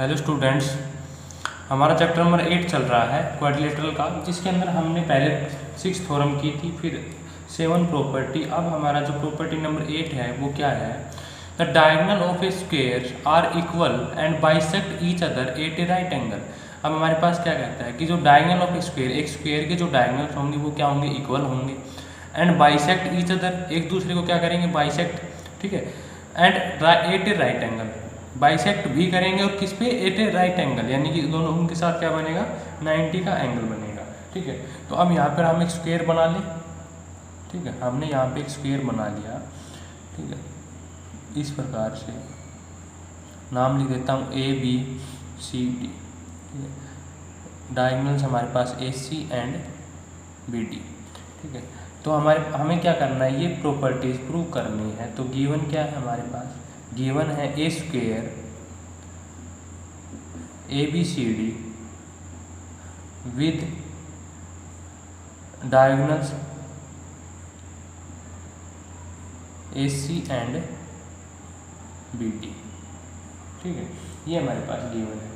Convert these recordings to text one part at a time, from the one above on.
Hello students, हमारा chapter number 8 चल रहा है क्वाड्रिलेटरल का, जिसके अंदर हमने पहले 6 थ्योरम की थी, फिर 7 प्रॉपर्टी। अब हमारा जो प्रॉपर्टी नंबर 8 है वो क्या है? The diagonal of a square are equal and bisect each other at a right angle. अब हमारे पास क्या कहता है कि जो डायगोनल ऑफ ए स्क्वायर, एक स्क्वायर के जो डायगोनल्स होंगे वो क्या होंगे? इक्वल होंगे। एंड बाइसेक्ट ईच अदर, एक दूसरे को क्या करेंगे? बाइसेक्ट, ठीक है। And at a right angle, bisect भी करेंगे और किस पे? एट ए राइट एंगल, यानी कि दोनों उनके साथ क्या बनेगा? 90 का एंगल बनेगा, ठीक है। तो अब यहाँ पर हम एक स्क्वायर बना लें, ठीक है। हमने यहाँ पे एक स्क्वायर बना लिया, ठीक है। इस प्रकार से नाम लिख देता हूँ ए बी सी डी, ठीक है। डायगोनल्स हमारे पास ए सी एंड बी डी, ठीक है। तो हमें क्या करना है? ये प्रॉपर्टीज प्रूव करनी है। तो गिवन क्या है हमारे पास? गिवन है a square A B C D with diagonals A C and B D, ठीक है। ये हमारे पास गिवन है।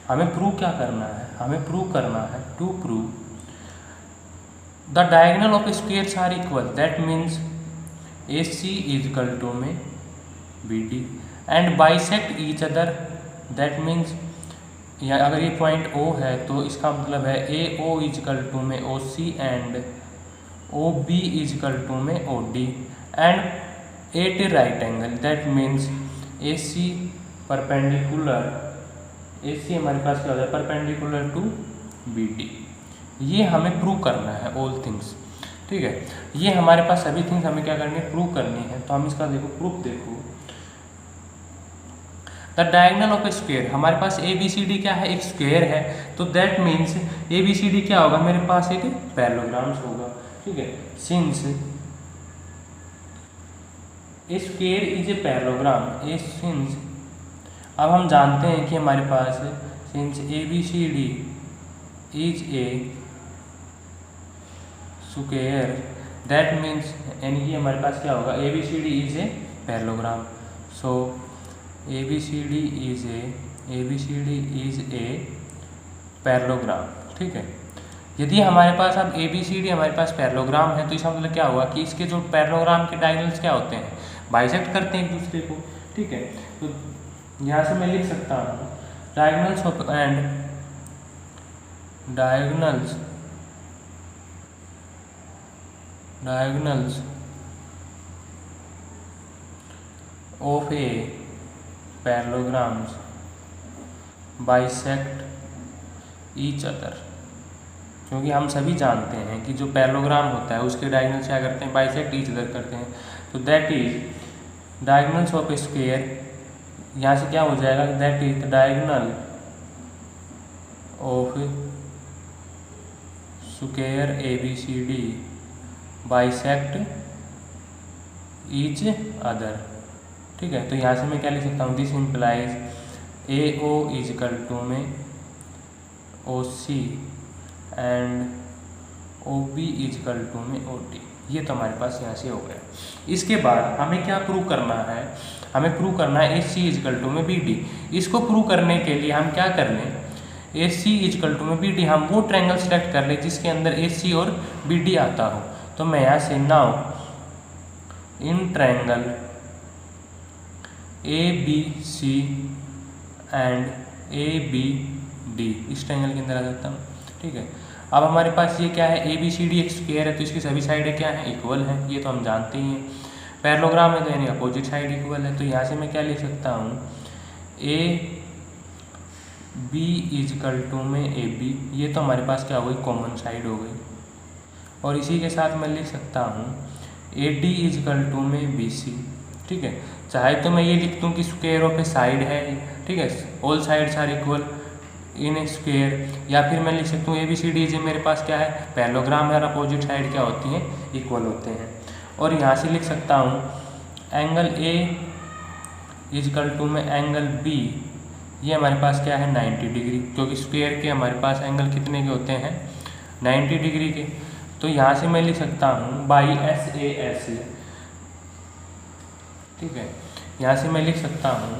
हमें प्रूव क्या करना है? हमें प्रूव करना है, to prove the diagonal of squares are equal, that means A C is equal to में B D and bisect each other, that means या अगर ये पॉइंट O है तो इसका मतलब है A O is equal to में O C and O B is equal to में O D and at a right angle, that means A C perpendicular, A C हमारे पास क्या होता है? Perpendicular to B D. ये हमें prove करना है, ऑल थिंग्स, ठीक है। ये हमारे पास सभी थिंग्स हमें क्या करनी है? प्रूव करनी है। तो हम इसका देखो प्रूफ देखो, the diagonal of a square, हमारे पास ए बी सी डी क्या है? एक स्क्वायर है, तो that means A B C D क्या होगा? मेरे पास एक पैरेललोग्राम्स होगा, ठीक है। Since a square is a parallelogram, a since, अब हम जानते हैं कि हमारे पास since A B C D is a square, that means, यानी कि हमारे पास क्या होगा? A B C D is a parallelogram. So A B C D is a parallelogram, ठीक है। यदि हमारे पास अब ए बी सी डी हमारे पास पैरेललोग्राम है, तो इसका मतलब क्या हुआ कि इसके जो पैरेललोग्राम के डायगोनल्स क्या होते हैं? बाइसेक्ट करते हैं एक दूसरे को, ठीक है। तो यहाँ से मैं लिख सकता हूँ diagonals of and diagonals of a parallelograms bisect each other, क्योंकि हम सभी जानते हैं कि जो पैरेललोग्राम होता है उसके डायगोनल्स क्या करते हैं? बाइसेक्ट ईच अदर करते हैं। तो that is diagonals of a square, यहाँ से क्या हो जाएगा? That is the diagonal of square A B C D bisect each other, ठीक है। तो यहाँ से मैं क्या लिख सकता हूँ? This implies A O is equal to में O C and O B is equal to में ओ डी। ये तो हमारे पास यहाँ से हो गया। इसके बाद हमें क्या प्रूव करना है? हमें प्रूव करना है ए सी इज इक्वल टू में बी डी। इसको प्रूव करने के लिए हम क्या कर लें? ए सी इज इक्वल टू में बी डी, हम वो ट्रायंगल सेलेक्ट कर लें जिसके अंदर ए सी और बी डी आता हो। तो मैं यहाँ से now in triangle A B C and A B D, इस ट्रायंगल के अंदर आ जाता हूँ, ठीक है। अब हमारे पास ये क्या है? ए बी सी डी एक स्क्वायर है, तो इसकी सभी साइडें क्या हैं? इक्वल हैं, ये तो हम जानते ही हैं। पैरेललोग्राम है तो यानी अपोजिट साइड इक्वल है। तो यहाँ से मैं क्या लिख सकता हूँ? A B is equal to में ए बी, ये तो हमारे पास क्या हो गई? कॉमन साइड हो गई। और इसी के साथ मैं लिख सकता हूँ A D is equal to में बी सी, ठीक है। चाहे तो मैं ये लिख दूँ कि स्क्वायर ऑफ ए साइड है, ठीक है, all sides are equal in a square, या फिर मैं लिख सकता हूँ A B C D J मेरे पास क्या है? पैरेललोग्राम है और अपोजिट साइड क्या होती हैं? इक्वल होते हैं। और यहाँ से लिख सकता हूँ angle A is equal to में एंगल बी, ये हमारे पास क्या है? 90 डिग्री, क्योंकि स्क्वायर के हमारे पास एंगल कितने के होते हैं? 90 डिग्री के। तो यहाँ से मैं लिख सकता हूँ बाई एस ए एस, ठीक है। यहाँ से मैं लिख सकता हूँ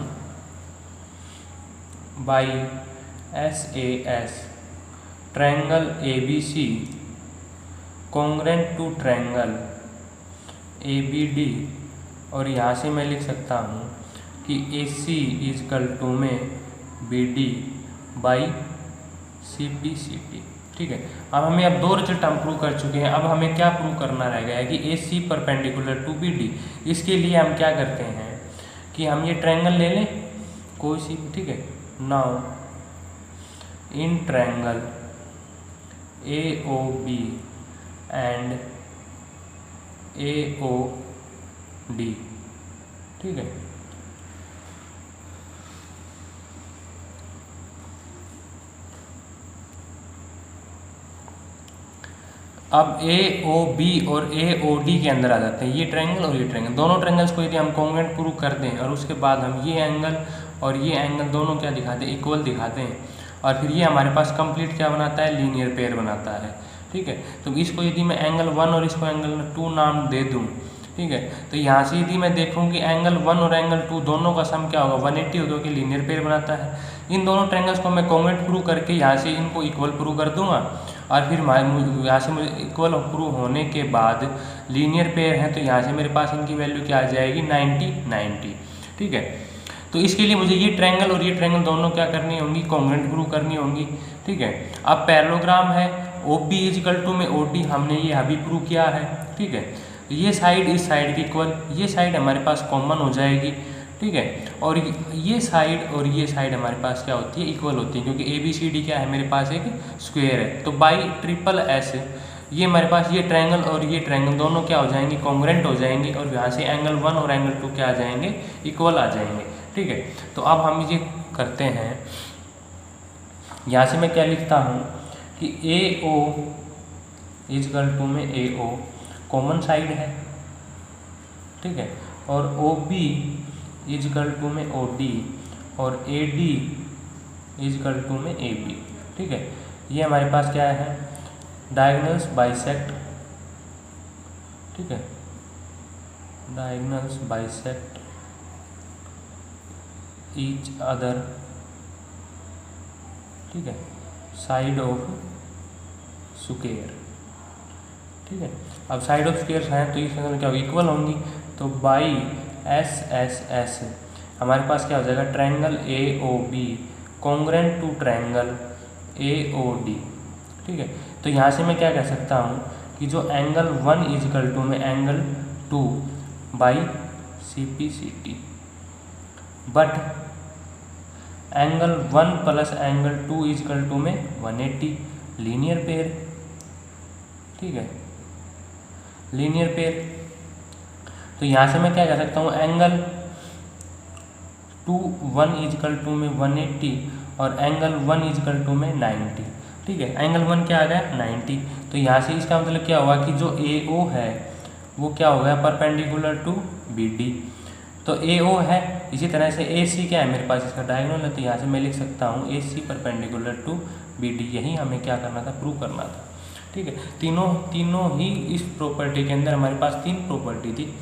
by SAS triangle ABC congruent to triangle ABD, और यहाँ से मैं लिख सकता हूँ कि AC इजकल टू में BD बाई CPCT। ठीक है, अब हमें अब दो रिजल्ट हम प्रूव कर चुके हैं। अब हमें क्या प्रूव करना रह गया है कि AC परपेंडिकुलर टू BD। इसके लिए हम क्या करते हैं कि हम ये ट्रायंगल ले लें कोई सी, ठीक है। Now in triangle AOB and AOD, ठीक है। अब AOB और AOD के अंदर आ जाते हैं ये ट्रायंगल और ये ट्रायंगल। दोनों ट्रायंगल्स को यदि हम कॉन्ग्रुएंट प्रूव कर दें और उसके बाद हम ये एंगल और ये एंगल दोनों क्या दिखाते हैं, इक्वल दिखाते हैं, और फिर ये हमारे पास कंप्लीट क्या बनाता है, लीनियर पेयर बनाता है। ठीक है, तो इसको यदि मैं एंगल 1 और इसको एंगल 2 नाम दे दूँ, ठीक है, तो यहाँ से यदि मैं देखूँ कि एंगल 1 और एंगल 2 दोनों का सम क्या होगा, 180 होगा, क्योंकि लीनियर पेयर बनाता है। इन दोनों ट्रायंगल्स को मैं कॉन्ग्रुएंट प्रूव करके यहाँ से इनको इक्वल प्रूव कर दूंगा, और फिर यहाँ से मुझे इक्वल प्रूव होने के बाद लीनियर पेयर है, तो यहाँ से मेरे पास इनकी वैल्यू क्या आ जाएगी, 90 90। ठीक है, तो इसके लिए मुझे ये ट्रायंगल और ये ट्रायंगल दोनों क्या करनी होंगी, कॉन्ग्रुएंट प्रूव करनी होंगी। ठीक है, अब पैरेललोग्राम है OB इजकल टू में OD, हमने ये अभी प्रूव किया है। ठीक है, ये साइड इस साइड की इक्वल, ये साइड हमारे पास कॉमन हो जाएगी। ठीक है, और ये साइड और ये साइड हमारे पास क्या होती है, इक्वल होती है, क्योंकि ABCD क्या है, मेरे पास एक स्क्वायर है। तो बाई ट्रिपल S ये हमारे पास ये ट्रायंगल और ये ट्रायंगल दोनों क्या हो जाएंगे, कॉन्ग्रुएंट हो जाएंगे, और यहाँ से एंगल 1 और एंगल 2 क्या आ जाएंगे, इक्वल आ जाएंगे। ठीक है, तो अब हम ये करते हैं, यहाँ से मैं क्या लिखता हूँ कि AO इजकल टू में AO कॉमन साइड है। ठीक है, और OB इजकल टू में OD और AD इजकल टू में AB। ठीक है, ये हमारे पास क्या है, डायगोनल्स बाइसेक्ट। ठीक है, डायगोनल्स बाइसेक्ट ईच अदर। ठीक है, साइड ऑफ स्क्वायर। ठीक है, अब साइड ऑफ स्क्वायर हैं तो इसके अंदर क्या होगी, इक्वल होंगी, तो बाई SSS हमारे पास क्या हो जाएगा, triangle AOB congruent to triangle AOD। ठीक है, तो यहाँ से मैं क्या कह सकता हूँ कि जो एंगल 1 इजकल टू में angle 2 by CPCT, but angle 1 plus angle 2 is equal to में 180, लीनियर पेयर। ठीक है, लीनियर पेयर, तो यहाँ से मैं क्या कह सकता हूँ, एंगल 2 1 इजकल टू में 180 और एंगल 1 इजकल टू में 90। ठीक है, एंगल 1 क्या आ गया, 90, तो यहाँ से इसका मतलब क्या हुआ कि जो AO है वो क्या हो गया, परपेंडिकुलर टू BD। तो AO है, इसी तरह से AC क्या है, मेरे पास इसका डायगोनल है, तो यहाँ से मैं लिख सकता हूँ AC परपेंडिकुलर टू BD। यही हमें क्या करना था, प्रूव करना था। ठीक है, तीनों ही इस प्रॉपर्टी के अंदर हमारे पास 3 प्रॉपर्टी थी,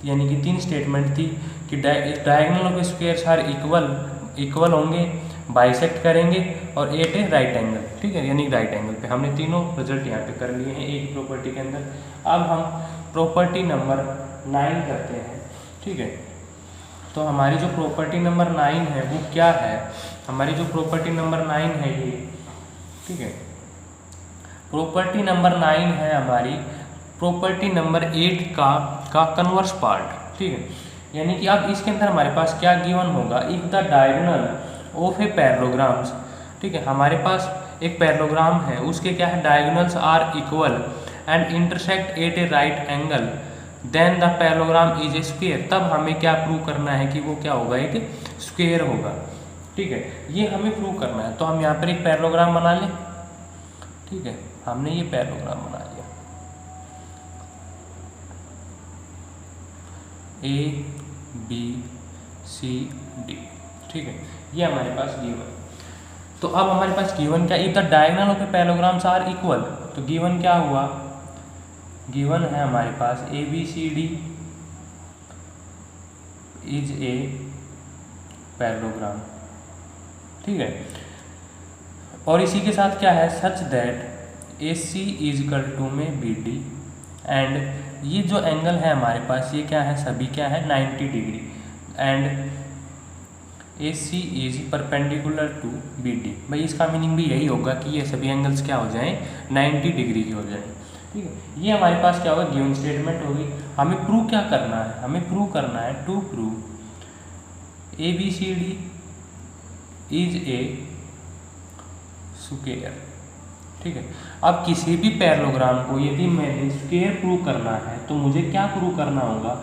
यानी कि 3 स्टेटमेंट थी कि diagonal of squares are equal होंगे, बाइसेक्ट करेंगे और एट ए राइट एंगल। ठीक है, यानी राइट एंगल पे हमने तीनों रिजल्ट यहाँ पे कर लिए हैं एक प्रॉपर्टी के अंदर। अब हम प्रॉपर्टी नंबर 9 करते हैं। ठीक है, तो हमारी जो प्रॉपर्टी नंबर 9 है वो क्या है, हमारी जो प्रॉपर्टी नंबर 9 है ये, ठीक है, प्रॉपर्टी नंबर 9 है हमारी प्रॉपर्टी नंबर 8 का कन्वर्स पार्ट। ठीक है, यानी कि अब इसके अंदर हमारे पास क्या गिवन होगा, if the diagonal of a parallelograms. ठीक है, हमारे पास एक पैरेललोग्राम है, उसके क्या है, diagonals are equal and intersect at a right angle, then the parallelogram is a square. तब हमें क्या प्रूव करना है कि वो क्या होगा, एक स्क्वायर होगा। ठीक है, ये हमें प्रूव करना है, तो हम यहाँ पर एक पैरेललोग्राम बना लें। ठीक है, हमने ये पैरेललोग्राम बना लिया, ABCD। ठीक है, ये हमारे पास गिवन। तो अब हमारे पास गिवन क्या, if the diagonal of a parallelograms are equal, तो गिवन क्या हुआ, गिवन है हमारे पास ABCD इज ए पैरेललोग्राम। ठीक है। और इसी के साथ क्या है, such that AC is equal to में BD एंड ये जो एंगल है हमारे पास ये क्या है, सभी क्या है 90 degree and AC is perpendicular to BD। भाई इसका मीनिंग भी यही होगा कि ये सभी एंगल्स क्या हो जाएं 90 डिग्री की हो जाएं। ठीक है, ये हमारे पास क्या होगा, गिवन स्टेटमेंट होगी। हमें प्रूव क्या करना है, हमें प्रूव करना है to prove ABCD is a square. ठीक है, अब किसी भी पैरेललोग्राम को यदि मैंने स्क्वायर प्रूव करना है तो मुझे क्या प्रूव करना होगा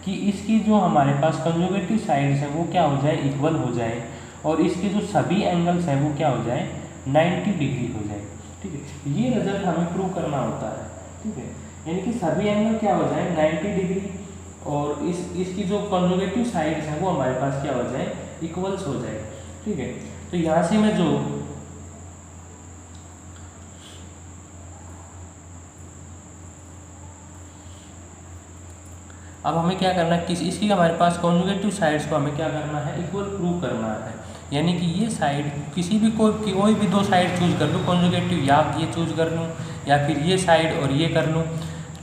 कि इसकी जो हमारे पास कंजुगेटिव साइड्स है वो क्या हो जाए, इक्वल हो जाए और इसके जो सभी एंगल्स हैं वो क्या हो जाए 90 डिग्री हो जाए। ठीक है, ये रिजल्ट हमें प्रूव करना होता है। ठीक है, यानी कि सभी एंगल क्या हो जाए 90 डिग्री और इसकी जो कंजुगेटिव साइड्स हैं वो हमारे पास क्या हो जाए, इक्वल्स हो जाए। ठीक है, तो यहाँ से मैं जो अब हमें क्या करना है, इसकी हमारे पास कॉन्जुगेटिव साइड्स को हमें क्या करना है, इक्वल प्रूव करना है। यानी कि ये साइड किसी भी कोई भी दो साइड चूज कर लूँ कॉन्जुगेटिव, या ये चूज कर लूँ या फिर ये साइड और ये कर लूँ।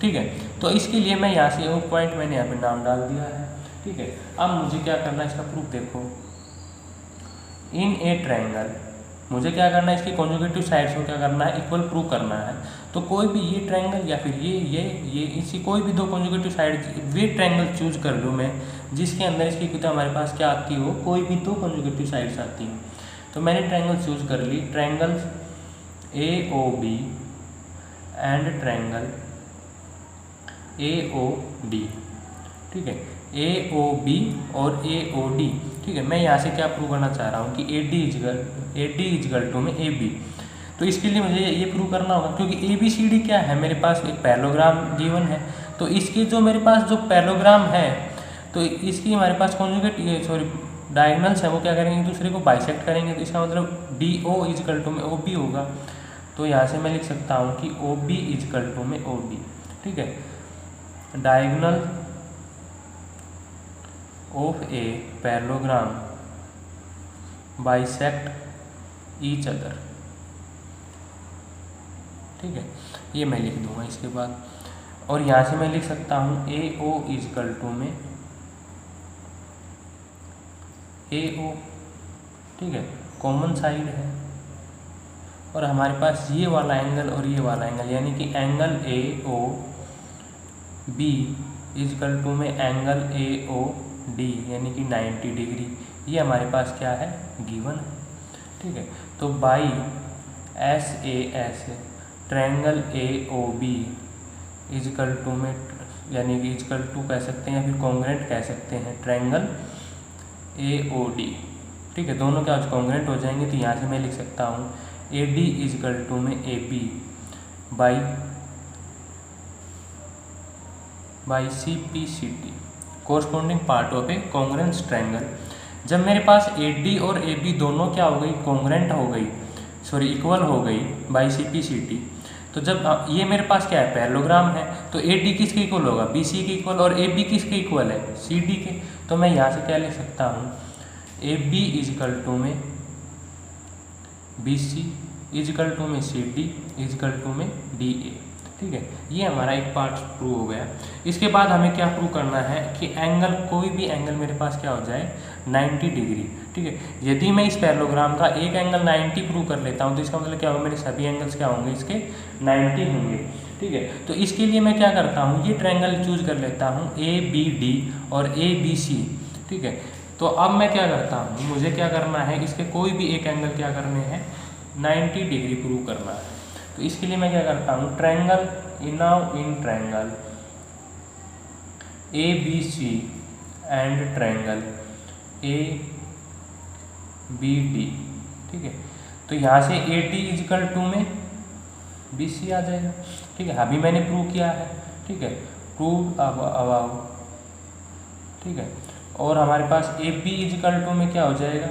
ठीक है, तो इसके लिए मैं यहाँ से एक पॉइंट मैंने यहाँ पे नाम डाल दिया है। ठीक है, अब मुझे क्या करना है, इसका प्रूफ देखो। इन ए ट्रायंगल मुझे क्या करना है, इसकी कॉन्जुगेटिव साइड्स को क्या करना है, इक्वल प्रूव करना है। तो कोई भी ये ट्रायंगल या फिर ये इसी कोई भी दो conjugative side way triangle choose कर लूँ मैं जिसके अंदर इसकी कुछ हमारे पास क्या आती हो, कोई भी दो कॉन्जुगेटिव साइड्स आती हैं। तो मैंने ट्रायंगल चूज कर ली, triangle AOB and triangle AOD। ठीक है, AOB और AOD। ठीक है, मैं यहाँ से क्या प्रूव करना चाह रहा हूँ कि AD इजगल टू में AB। तो इसके लिए मुझे ये प्रूव करना होगा क्योंकि ABCD क्या है, मेरे पास एक पैरेललोग्राम गिवन है। तो इसके जो मेरे पास जो पैरेललोग्राम है तो इसकी हमारे पास कॉन्जुगेट डायगोनल्स है वो क्या करेंगे, एक दूसरे को बाइसेक्ट करेंगे। तो इसका मतलब DO इजगल टू में OB होगा। तो यहाँ से मैं लिख सकता हूँ कि OB इजगल टू में OD। ठीक है, diagonal of a parallelogram bisect each other. ठीक है, ये मैं लिख दूंगा इसके बाद। और यहाँ से मैं लिख सकता हूँ AO इजकल टू में AO। ठीक है, कॉमन साइड है और हमारे पास ये वाला एंगल और ये वाला एंगल यानी कि एंगल AOB इजकल टू में एंगल AOD यानी कि 90 डिग्री। ये हमारे पास क्या है, गिवन है। ठीक है, तो by SAS triangle AOB is equal to में यानी कि इजकल टू कह सकते हैं या फिर कॉन्ग्रेंट कह सकते हैं ट्रायंगल AOD। ठीक है, दोनों क्या कॉन्ग्रेंट हो जाएंगे। तो यहाँ से मैं लिख सकता हूँ AD इजकल टू में AB by CPCT corresponding part of A congruence triangle. जब मेरे पास AD और AB दोनों क्या हो गई, कॉन्ग्रेंट हो गई, इक्वल हो गई बाई CPCT। तो जब ये मेरे पास क्या है, पैरेललोग्राम है, तो AD किसके इक्वल होगा, BC के इक्वल, और AB किसके इक्वल है, CD के। तो मैं यहाँ से क्या लिख सकता हूँ, AB इजकल टू में BC इजकल टू में CD इजकल टू में DA। ठीक है, ये हमारा एक पार्ट प्रूव हो गया। इसके बाद हमें क्या प्रूव करना है कि एंगल, कोई भी एंगल मेरे पास क्या हो जाए 90 डिग्री। ठीक है, यदि मैं इस पैरेललोग्राम का एक एंगल 90 प्रूव कर लेता हूँ तो इसका मतलब क्या होगा, मेरे सभी एंगल्स क्या होंगे, इसके 90 होंगे। ठीक है, तो इसके लिए मैं क्या करता हूँ, ये ट्रायंगल चूज कर लेता हूँ ABD और ABC। ठीक है, तो अब मैं क्या करता हूँ, मुझे क्या करना है, इसके कोई भी एक एंगल क्या करने हैं 90 डिग्री प्रूव करना है। तो इसके लिए मैं क्या करता हूँ, triangle in triangle ABC and triangle ABD। ठीक है, तो यहाँ से AD इजकल टू में BC आ जाएगा। ठीक है, अभी मैंने प्रूव किया है। ठीक है, प्रूव अबाउ। ठीक है, और हमारे पास AB इजकल टू में क्या हो जाएगा,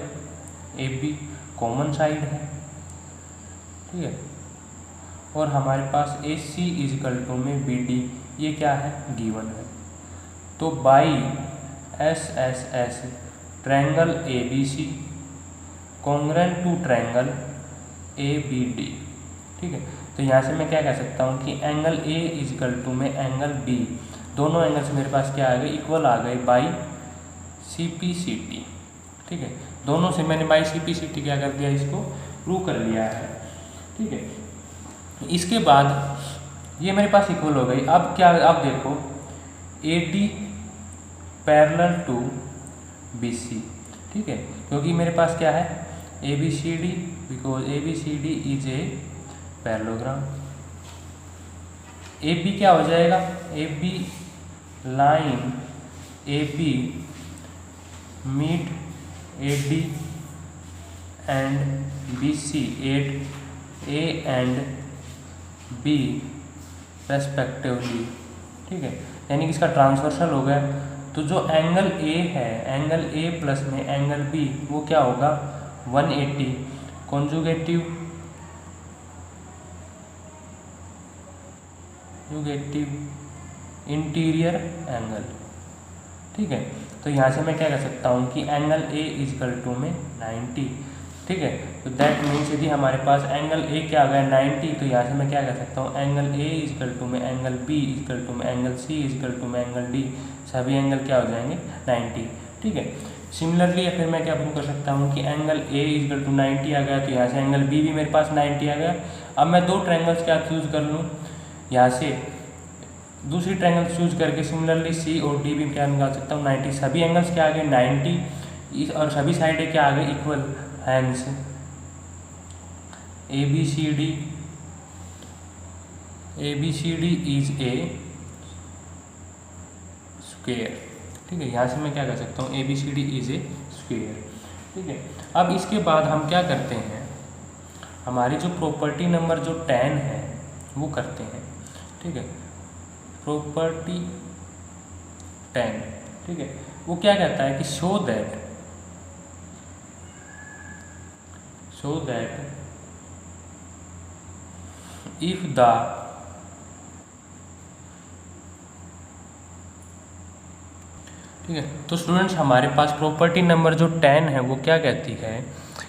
AB कॉमन साइड है। ठीक है, और हमारे पास AC इजकल टू में BD, ये क्या है, गिवन है। तो by SSS triangle ABC congruent to triangle A B D. ठीक है, तो यहाँ से मैं क्या कह सकता हूँ कि एंगल ए इजिकल टू में एंगल बी, दोनों एंगल्स मेरे पास क्या आ गए, इक्वल आ गए by C P C T. ठीक है, दोनों से मैंने by C P C T क्या कर दिया, इसको प्रूव कर लिया है। ठीक है, इसके बाद ये मेरे पास इक्वल हो गई। अब क्या, अब देखो A D parallel to B C. ठीक है, क्योंकि मेरे पास क्या है A B C D, because A B C D is a parallelogram. A B क्या हो जाएगा, A B line A B meet A D and B C at A and B respectively. ठीक है, यानी कि इसका ट्रांसवर्सल हो गया। तो जो एंगल ए है, एंगल ए प्लस में एंगल बी, वो क्या होगा 180 कॉन्जुगेटिव इंटीरियर एंगल। ठीक है, तो यहाँ से मैं क्या कर सकता हूँ कि एंगल ए इजकल टू में 90। ठीक है, तो दैट मीन्स यदि हमारे पास एंगल ए क्या आ गया 90, तो यहाँ से मैं क्या कर सकता हूँ एंगल ए इजकल टू में एंगल बी इजकल टू में एंगल सी इजकल टू में एंगल डी, सभी एंगल क्या हो जाएंगे 90। ठीक है, सिमिलरली या फिर मैं क्या प्रूव कर सकता हूँ कि एंगल ए इजकल टू 90 आ गया, तो यहाँ से एंगल बी भी मेरे पास 90 आ गया। अब मैं दो ट्रायंगल्स क्या चूज कर लूँ, यहाँ से दूसरी ट्रायंगल चूज करके सिमिलरली सी और डी भी क्या निकाल सकता हूँ 90। सभी एंगल्स क्या आ गए 90 और सभी साइडें क्या आ गए equal. Hence A B C D is a square. ठीक है, यहाँ से मैं क्या कर सकता हूँ A B C D is a square. ठीक है, अब इसके बाद हम क्या करते हैं, हमारी जो प्रॉपर्टी नंबर जो 10 है वो करते हैं। ठीक है, प्रॉपर्टी 10। ठीक है, वो क्या कहता है कि शो दैट if the ठीक है, तो स्टूडेंट्स हमारे पास प्रॉपर्टी नंबर जो 10 है वो क्या कहती है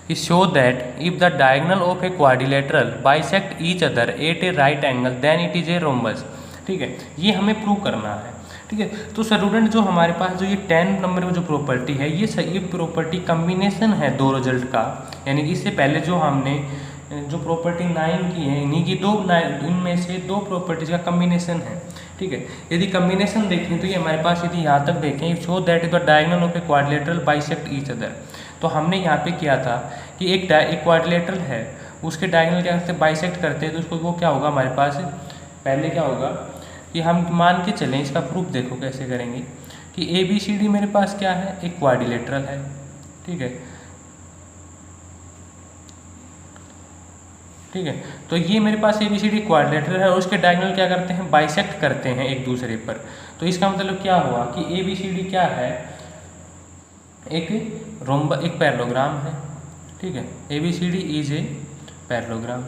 कि show that if the diagonal of a quadrilateral bisect each other at a right angle then it is a rhombus. ठीक है, ये हमें प्रूव करना है। ठीक है, तो स्टूडेंट जो हमारे पास जो ये 10 नंबर में जो प्रॉपर्टी है, ये प्रॉपर्टी कम्बिनेशन है दो रिजल्ट का, यानी कि इससे पहले जो हमने जो प्रॉपर्टी 9 की है, इन्हीं की इनमें से दो प्रॉपर्टीज का कम्बिनेशन है। ठीक है, यदि कम्बिनेशन देखें तो ये हमारे पास, यदि यहाँ तक देखें show that is the diagonal of a quadrilateral bisect each other, तो हमने यहाँ पे किया था कि एक क्वाड्रिलेटरल है, उसके डायगोनल क्या करते हैं बाइसेक्ट करते हैं, तो उसको वो क्या होगा हमारे पास, पहले क्या होगा कि हम मान के चलें, इसका प्रूफ देखो कैसे करेंगे कि ए बी सी डी मेरे पास क्या है एक क्वाड्रिलेटरल है। ठीक है, ठीक है, तो ये मेरे पास A B C D quadrilateral है और उसके डायगोनल क्या करते हैं बाइसेक्ट करते हैं एक दूसरे पर। तो इसका मतलब क्या हुआ कि ए बी सी डी क्या है एक पैरेललोग्राम है। ठीक है, A B C D is a parallelogram.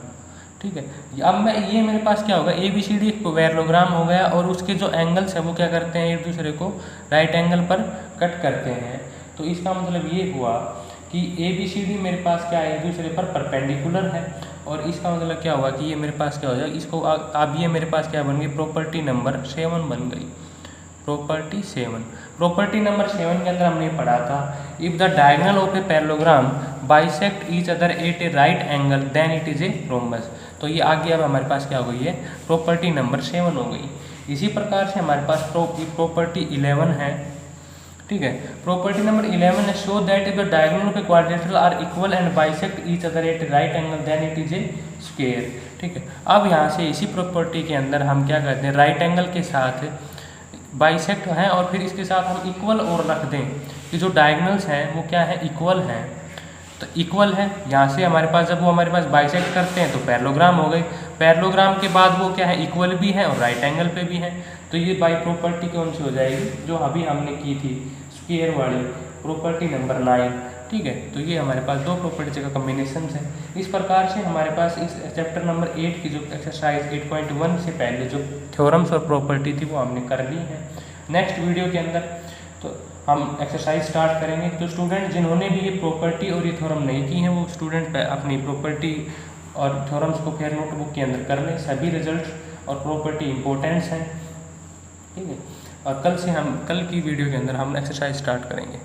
ठीक है, अब ये मेरे पास क्या होगा ए बी सी डी एक पैरेललोग्राम हो गया और उसके जो एंगल्स है वो क्या करते हैं एक दूसरे को राइट एंगल पर कट करते हैं। तो इसका मतलब ये हुआ कि ए बी सी डी मेरे पास क्या है एक दूसरे पर परपेंडिकुलर है, और इसका मतलब क्या हुआ कि ये मेरे पास क्या हो जाएगा, इसको अब ये मेरे पास क्या बन गई प्रॉपर्टी नंबर 7 बन गई। प्रॉपर्टी 7, प्रॉपर्टी नंबर 7 के अंदर हमने पढ़ा था if the diagonal of a parallelogram bisect each other at a right angle then it is a rhombus. तो ये आगे अब हमारे पास क्या हो गई है प्रॉपर्टी नंबर 7 हो गई। इसी प्रकार से हमारे पास प्रॉपर्टी 11 है। ठीक है, प्रॉपर्टी नंबर 11 है show that if the diagonal of a quadrilateral are equal and bisect each other at right angle then it is a square. ठीक है, अब यहाँ से इसी प्रॉपर्टी के अंदर हम क्या करते हैं राइट एंगल के साथ बाइसेक्ट हैं और फिर इसके साथ हम इक्वल और रख दें कि जो डायगोनल्स हैं वो क्या है इक्वल हैं। तो इक्वल है, यहाँ से हमारे पास जब वो हमारे पास बाइसेक्ट करते हैं तो पैरेललोग्राम हो गई, पैरेललोग्राम के बाद वो क्या है इक्वल भी है और राइट एंगल पे भी है। तो ये बाई प्रॉपर्टी कौन सी हो जाएगी जो अभी हमने की थी स्क्वायर वाली प्रॉपर्टी नंबर 9। ठीक है, तो ये हमारे पास दो प्रॉपर्टीज का कम्बिनेशन है। इस प्रकार से हमारे पास इस चैप्टर नंबर 8 की जो एक्सरसाइज 8.1 से पहले जो थ्योरम्स और प्रॉपर्टी थी वो हमने कर ली है। नेक्स्ट वीडियो के अंदर तो हम एक्सरसाइज स्टार्ट करेंगे। तो स्टूडेंट जिन्होंने भी ये प्रॉपर्टी और ये थ्योरम नहीं की हैं वो स्टूडेंट अपनी प्रॉपर्टी और थ्योरम्स को फिर नोटबुक के अंदर कर लें। सभी रिजल्ट और प्रॉपर्टी इंपॉर्टेंट्स हैं, ठीक है। और कल की वीडियो के अंदर हम एक्सरसाइज स्टार्ट करेंगे।